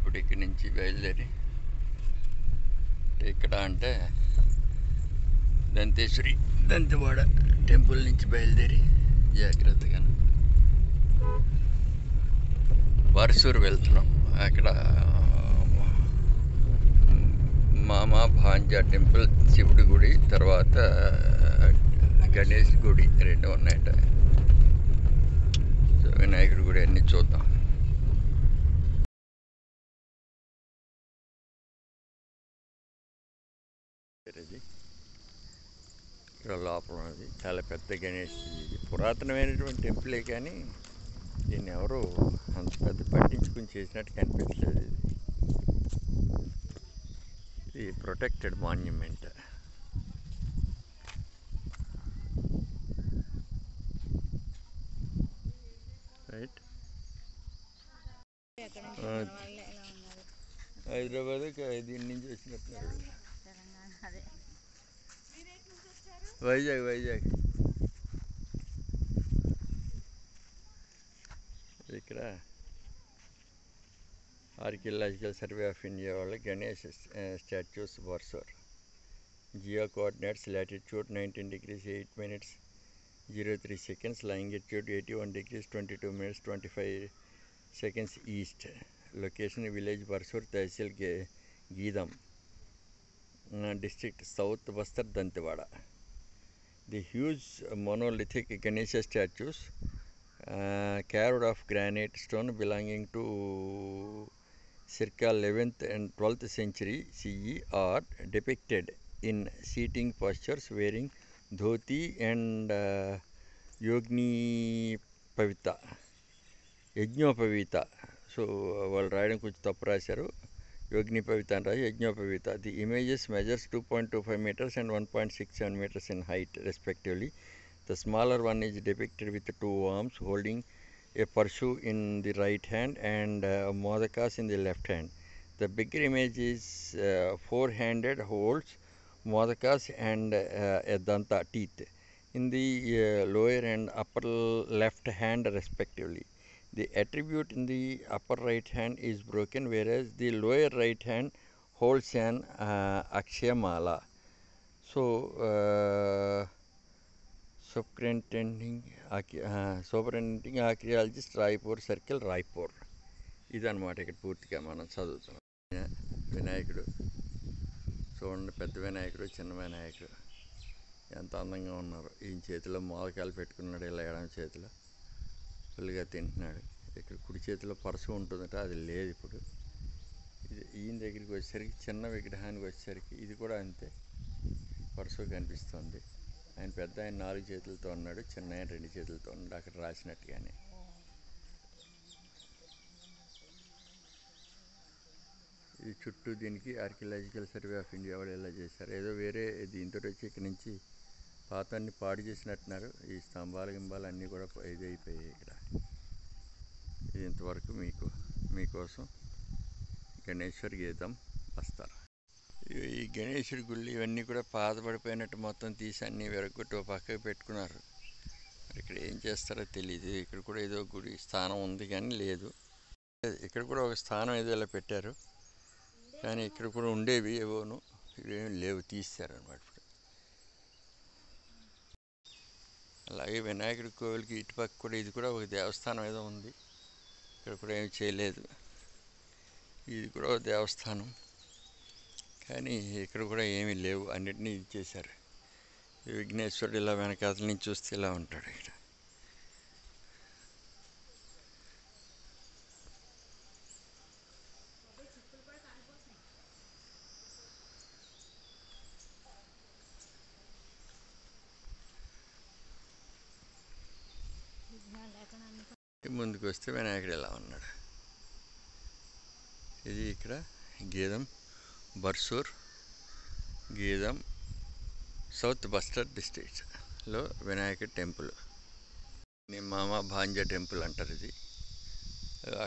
ఇప్పుడు ఇక్కడి నుంచి బయలుదేరి ఇక్కడ అంటే దంతేశ్వరి దంతెవాడ టెంపుల్ నుంచి బయలుదేరి జాగ్రత్తగా వర్సూరు వెళ్తున్నాం. అక్కడ మామా భాంజా టెంపుల్, శివుడి గుడి, తర్వాత గణేష్ గుడి రెండు ఉన్నాయట. సో వినాయకుడి గుడి అన్నీ చూద్దాం. ఇక్కడ లోపల ఉన్నది చాలా పెద్ద గణేష్. ఇది పురాతనమైనటువంటి టెంపులే కానీ దీన్ని ఎవరు అంత పెద్ద పట్టించుకుని చేసినట్టు కనిపించలేదు. ఇది ప్రొటెక్టెడ్ మాన్యుమెంట్. రైట్. హైదరాబాద్ దీని నుంచి వచ్చినట్టున్నారు. వైజాగ్ ఇక్కడ ఆర్కియలాజికల్ సర్వే ఆఫ్ ఇండియా వాళ్ళ Ganesh statues Barsur. Geo coordinates latitude 19 degrees 8 minutes 03 seconds, longitude 81 degrees 22 minutes 25 seconds east. Location village Barsur, tehsil Geedam, district South Bastar, Dantewada. The huge monolithic Ganesha statues carved of granite stone belonging to circa 11th and 12th century CE are depicted in seating postures wearing dhoti and yajnopavita. So వాళ్ళు రాయడం కొంచెం తప్పు రాశారు. యోగ్నిపవిత అని రాసి yajnopavita. The images measures 2.25 meters and 1.67 meters in height respectively. The smaller one is depicted with 2 arms holding a parshu in the right hand and modakas in the left hand. The bigger image is 4-handed, holds modakas and a danta, teeth, in the lower and upper left hand respectively. The attribute in the upper right hand is broken, whereas the lower right hand holds an akshayamala. So Superintending Archaeologist, Raipur Circle, Raipur. ఇదన్నమాట ఇక్కడ పూర్తిగా మనం చదువుతున్నాం. వినాయకుడు చూడండి, పెద్ద వినాయకుడు, చిన్న వినాయకుడు ఎంత అందంగా ఉన్నారు. ఈయన చేతిలో మోదకాయలు పెట్టుకున్నాడు, ఇలా ఎడమ చేతిలో ఫుల్గా తింటున్నాడు. ఇక్కడ కుడి చేతిలో పరసు ఉంటుందట, అది లేదు ఇప్పుడు. ఇది ఈయన దగ్గరికి వచ్చేసరికి, చిన్న విగ్రహానికి వచ్చేసరికి ఇది కూడా అంతే, పరసు కనిపిస్తుంది. ఆయన పెద్ద ఆయన 4 చేతులతో ఉన్నాడు, చిన్న ఆయన 2 చేతులతో ఉన్నాడు అక్కడ రాసినట్టుగానే. ఈ చుట్టూ దీనికి ఆర్కియలాజికల్ సర్వే ఆఫ్ ఇండియా వాళ్ళు ఎలా చేశారు, ఏదో వేరే దీంతో వచ్చి ఇక్కడి నుంచి పాతాన్ని పాడు చేసినట్టున్నారు. ఈ స్తంభాలు గింబాలు అన్నీ కూడా ఇది అయిపోయాయి. ఇక్కడ ఇది ఇంతవరకు మీకోసం గణేశ్వర్ గీతం వస్తారు. ఈ గణేశుడి గుళ్ళు ఇవన్నీ కూడా పాతపడిపోయినట్టు మొత్తం తీసి అన్నీ విరగొట్టి ఒక పక్కకు పెట్టుకున్నారు. ఇక్కడ ఏం చేస్తారో తెలియదు. ఇక్కడ కూడా ఏదో గుడి స్థానం ఉంది కానీ లేదు. ఇక్కడ కూడా ఒక స్థానం ఏదో ఇలా పెట్టారు కానీ ఇక్కడ కూడా ఉండేవి ఏవోను, ఇవేమి లేవు, తీశారనమాట. అలాగే వినాయకుడి కోవిలకి ఇటుపక్క కూడా ఇది కూడా ఒక దేవస్థానం ఏదో ఉంది, ఇక్కడ కూడా ఏమి చేయలేదు. ఇది కూడా ఒక దేవస్థానం కానీ ఇక్కడ కూడా ఏమీ లేవు, అన్నిటినీ ఇది చేశారు. విఘ్నేశ్వరుడు ఇలా వెనకాతల నుంచి చూస్తే ఇలా ఉంటాడు. ఇక్కడ ముందుకు వస్తే వినాయకుడు ఇలా ఉన్నాడు. ఇది ఇక్కడ గీదం బర్సూర్, గీదం సౌత్ బస్టర్ డిస్ట్రిక్ట్లో వినాయకుడి టెంపుల్. మామా భాంజా టెంపుల్ అంటారు. ఇది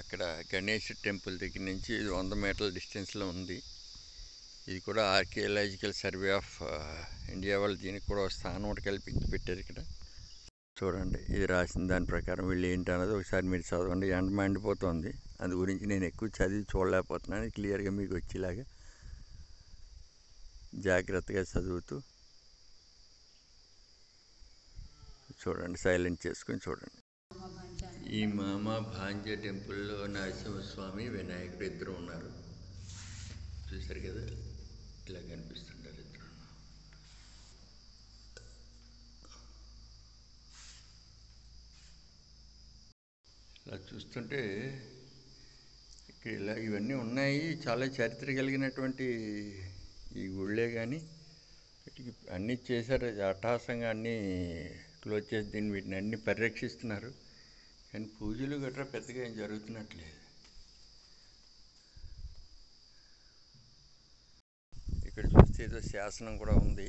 అక్కడ గణేష్ టెంపుల్ దగ్గర నుంచి ఇది 100 మీటర్ల డిస్టెన్స్లో ఉంది. ఇది కూడా ఆర్కియలాజికల్ సర్వే ఆఫ్ ఇండియా వాళ్ళు దీనికి కూడా స్థానం ఒకటి కల్పించి పెట్టారు. ఇక్కడ చూడండి, ఇది రాసిన దాని ప్రకారం వీళ్ళు ఏంటి అన్నది ఒకసారి మీరు చదవండి. ఎండ మండిపోతుంది, అందు గురించి నేను ఎక్కువ చదివి చూడలేకపోతున్నాను. క్లియర్గా మీకు వచ్చేలాగా జాగ్రత్తగా చదువుతూ చూడండి, సైలెంట్ చేసుకొని చూడండి. ఈ మామా భాంజ టెంపుల్లో నరసింహస్వామి వినాయకుడు ఇద్దరు ఉన్నారు. చూశారు కదా, ఇలా కనిపిస్తుంటారు ఇద్దరు. ఇలా చూస్తుంటే ఇక్కడ ఇలా ఇవన్నీ ఉన్నాయి. చాలా చరిత్ర కలిగినటువంటి ఈ గుళ్ళే, కానీ వీటికి అన్నీ చేశారు అట్టహాసంగా, అన్నీ క్లోజ్ చేసి దీన్ని వీటిని అన్నీ పరిరక్షిస్తున్నారు. కానీ పూజలు గట్రా పెద్దగా ఏం జరుగుతున్నట్లేదు. ఇక్కడ చూస్తే ఏదో శాసనం కూడా ఉంది.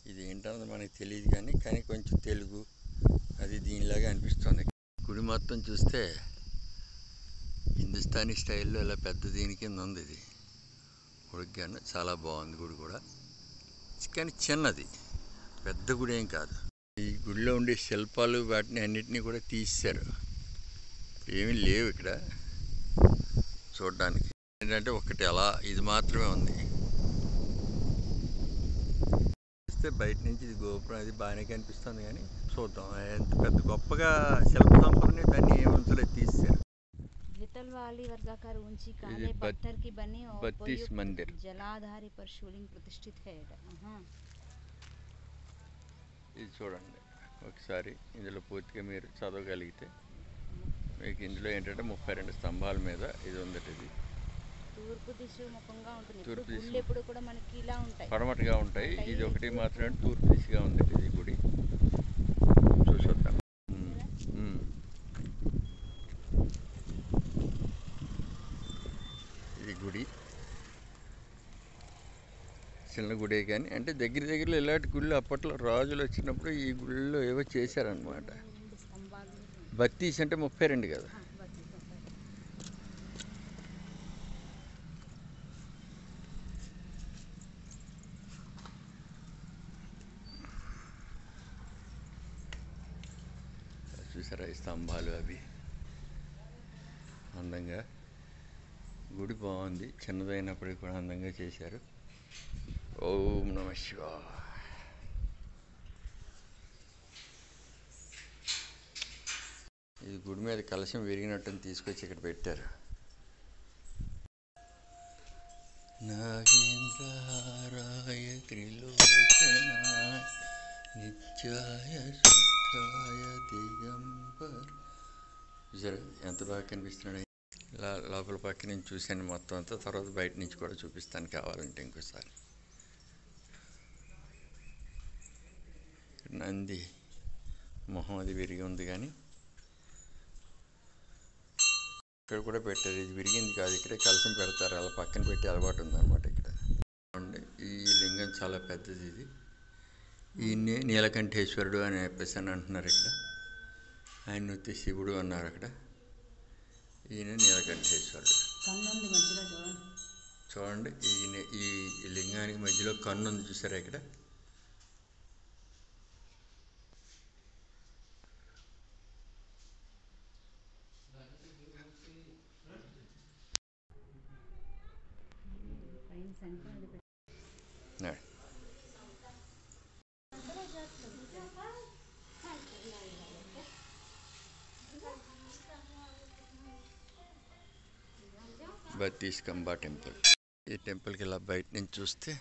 ఇది ఏంటన్నది మనకి తెలియదు, కానీ కొంచెం తెలుగు అది దీనిలాగా అనిపిస్తుంది. గుడి మొత్తం చూస్తే హిందుస్థానీ స్టైల్లో ఇలా పెద్ద దీని కింద ఉంది. ఇది ఉడిగాను చాలా బాగుంది గుడి కూడా, కానీ చిన్నది, పెద్ద గుడి ఏం కాదు. ఈ గుడిలో ఉండే శిల్పాలు వాటిని అన్నిటినీ కూడా తీశారు, ఏమీ లేవు ఇక్కడ చూడడానికి. ఏంటంటే ఒకటి అలా ఇది మాత్రమే ఉంది. చూస్తే బయట నుంచి ఇది గోపురం అది బాగానే కనిపిస్తుంది, కానీ చూద్దాం ఎంత పెద్ద గొప్పగా శిల్ప సంపదని దాన్ని ఏమంతలేదు తీశారు. वाली वर्गाकार ऊंची काले पत्थर की बनी और बत्तीस मंदिर जलाधारी पर शिवलिंग प्रतिष्ठित है. ఇది చూడండి ఒకసారి, ఇందులో పూర్తిగా మీరు చదవగలిగితే మీకు ఇందులో ఏంటంటే 32 స్తంభాల మీద ఇది ఉంది. ఇది తూర్పు దిశ ముఖంగా ఉంటుంది. తూర్పు దిశ ఎప్పుడు కూడా మనకి ఇలా ఉంటాయి, పడమటగా ఉంటాయి. ఇది ఒకటి మాత్రమే తూర్పు దిశగా ఉంది ఇది గుడి. చూసొద్దాం. ఇది గుడి చిన్న గుడే, కానీ అంటే దగ్గరలో ఇలాంటి గుళ్ళు అప్పట్లో రాజులు వచ్చినప్పుడు ఈ గుళ్ళో ఏవో చేశారనమాట. బత్తీస్ అంటే 32 కదా. చూసారా ఈ స్తంభాలు అవి అందంగా. గుడి బాగుంది, చిన్నదైనప్పటికీ కూడా అందంగా చేశారు. ఓం నమః శివాయ. ఇది గుడి మీద కలశం విరిగినట్టుని తీసుకొచ్చి ఇక్కడ పెట్టారు. నాగేంద్రహారాయ త్రిలోచనాయ నిత్యాయ శుద్ధాయ దిగంబర్. చూసారా ఎంత బాగా కనిపిస్తున్నాడు. ఇలా లోపల పక్క నుంచి చూశాను మొత్తం అంతా, తర్వాత బయట నుంచి కూడా చూపిస్తాను కావాలంటే ఇంకోసారి. నంది మొహం అది విరిగి ఉంది, కానీ ఇక్కడ కూడా పెట్టారు. ఇది విరిగింది కాదు, ఇక్కడే కలశం పెడతారు, అలా పక్కన పెట్టి అలవాటు ఉందన్నమాట ఇక్కడ. ఈ లింగం చాలా పెద్దది. ఇది ఈయన్నే నీలకంఠేశ్వరుడు అని చెప్పేసి అని అంటున్నారు ఇక్కడ. ఆయన వచ్చి శివుడు అన్నారు అక్కడ. ఈయన నీలకంఠేశ్వరుడు. చూడండి, ఈయన ఈ లింగానికి మధ్యలో కన్ను ఉంది, చూసారా ఇక్కడ. బత్తీస్ కంబా టెంపుల్. ఈ టెంపుల్కి ఇలా బయట నుంచి చూస్తే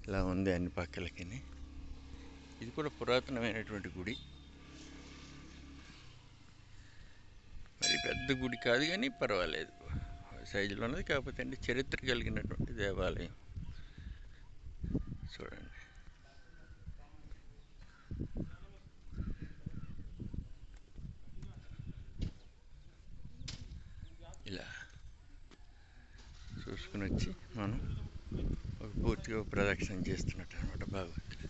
ఇలా ఉంది అన్ని పక్కలకి. ఇది కూడా పురాతనమైనటువంటి గుడి, మరి పెద్ద గుడి కాదు కానీ పర్వాలేదు, సైజులో ఉన్నది. కాకపోతే అంటే చరిత్ర కలిగినటువంటి దేవాలయం. చూడండి, ఇలా చూసుకుని వచ్చి మనం ఒక పూర్తిగా ప్రదక్షిణ చేస్తున్నట్టు అనమాట భగవంతుడు.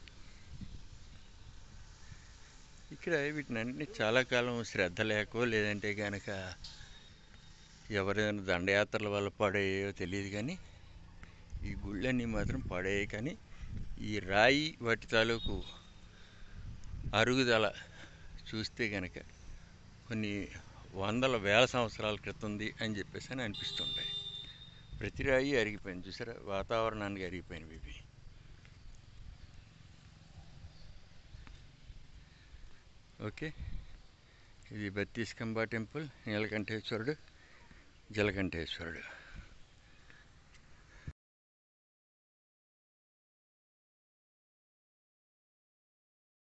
ఇక్కడ వీటిని అన్నింటినీ చాలా కాలం శ్రద్ధ లేకో లేదంటే కనుక ఎవరైనా దండయాత్రల వల్ల పడేయో తెలియదు, కానీ ఈ గుళ్ళన్నీ మాత్రం పడేయి. కానీ ఈ రాయి వాటి తాలూకు అరుగుదల చూస్తే కనుక కొన్ని వందల వేల సంవత్సరాల క్రితంది అని చెప్పేసి అని అనిపిస్తుంటాయి. ప్రతి రాయి అరిగిపోయింది చూసారా, వాతావరణానికి అరిగిపోయినవి ఇవి. ఓకే, ఇది బత్తీస్కంబా టెంపుల్, నీలకంఠేశ్వరుడు, జలకంఠేశ్వరుడు.